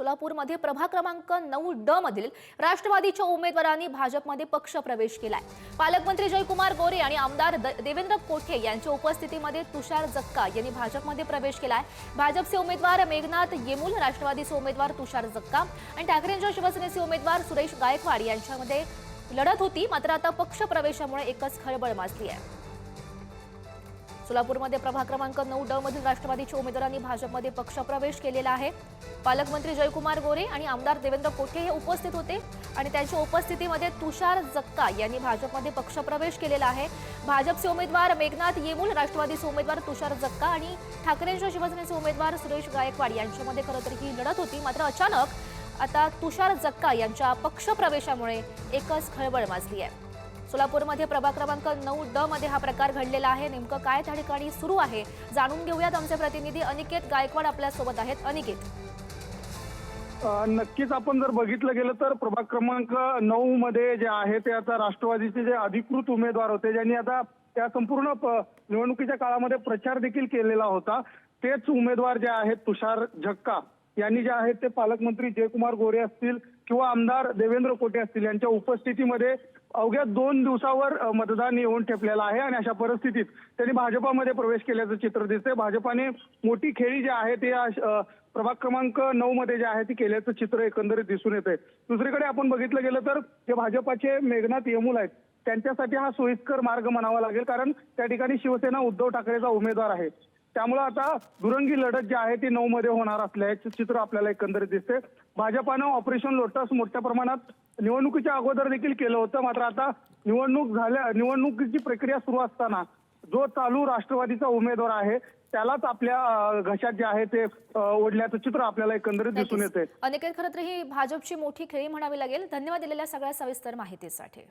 सोलापूरमध्ये प्रभाग क्रमांक 9D मधील राष्ट्रवादीच्या उमेदवारांनी भाजपमध्ये पक्ष प्रवेश केलाय। पालकमंत्री जयकुमार गोरे आणि आमदार देवेंद्र कोठे यांच्या उपस्थितीमध्ये तुषार जक्का यांनी भाजपमध्ये प्रवेश केलाय। भाजपचे उमेदवार मेघनाथ येमूल, राष्ट्रवादीचे उमेदवार तुषार जक्का आणि ठाकरेंच्या शिवसेनेचे उमेदवार सुरेश गायकवाड यांच्यामध्ये लढत होती। मात्र आता पक्ष प्रवेशामुळे एकच खळबळ माजली आहे। सोलापूरमध्ये प्रभाग क्रमांक 9D मधील राष्ट्रवादीच्या उमेदवारांनी भाजपमध्ये पक्ष प्रवेश केलेला आहे। पालकमंत्री जयकुमार गोरे आणि आमदार देवेंद्र कोठे हे उपस्थित होते आणि त्यांच्या उपस्थितीमध्ये तुषार जक्का यांनी भाजपमध्ये पक्ष प्रवेश केलेला आहे। भाजपचे उमेदवार मेघनाथ येमूल, राष्ट्रवादीचे उमेदवार तुषार जक्का आणि ठाकरेंच्या शिवसेनेचे उमेदवार सुरेश गायकवाड यांच्यामध्ये खरं तर ही लढत होती। मात्र अचानक आता तुषार जक्का यांच्या पक्ष प्रवेशामुळे एकच खळबळ माजली आहे। सोलापूरमध्ये प्रभाग क्रमांक 9D मध्ये हा प्रकार घडलेला आहे। नेमकं काय त्या ठिकाणी सुरू आहे जाणून घेऊयात। आमचे प्रतिनिधी अनिकेत गायकवाड आपल्या सोबत आहेत। अनिकेत, नक्कीच आपण जर बघितलं गेलं तर प्रभाग क्रमांक 9 मध्ये जे आहे ते आता राष्ट्रवादीचे जे अधिकृत उमेदवार होते, ज्यांनी आता त्या संपूर्ण निवडणुकीच्या काळामध्ये प्रचार देखील केलेला होता, तेच उमेदवार जे आहेत तुषार जक्का यांनी जे आहेत ते पालकमंत्री जयकुमार गोरे असतील किंवा आमदार देवेंद्र कोठे असतील यांच्या उपस्थितीमध्ये अवघ्या 2 दिवसावर मतदान येऊन ठेपलेलं आहे आणि अशा परिस्थितीत त्यांनी भाजपामध्ये प्रवेश केल्याचं चित्र दिसतंय। भाजपाने मोठी खेळी जी आहे ते प्रभाग क्रमांक 9 मध्ये जे आहे ती केल्याचं चित्र एकंदरीत दिसून येतंय। दुसरीकडे आपण बघितलं गेलं तर जे भाजपाचे मेघनाथ येमूल आहेत त्यांच्यासाठी हा सोयीस्कर मार्ग म्हणावा लागेल, कारण त्या ठिकाणी शिवसेना उद्धव ठाकरेचा उमेदवार आहे। त्यामुळे आता दुरंगी लढत जी आहे ती 9 मध्ये होणार असल्याचे चित्र आपल्याला एकंदरीत दिसते। भाजपानं ऑपरेशन लोटस मोठ्या प्रमाणात निवडणुकीच्या अगोदर देखील केलं होतं, मात्र आता निवडणुकीची प्रक्रिया सुरू असताना जो चालू राष्ट्रवादीचा उमेदवार आहे त्यालाच आपल्या घशात जे आहे ते ओढल्याचं चित्र आपल्याला एकंदरीत दिसून येते। अनिकेत, खरं तर ही भाजपची मोठी खेळी म्हणावी लागेल। धन्यवाद दिलेल्या सगळ्या सविस्तर माहितीसाठी।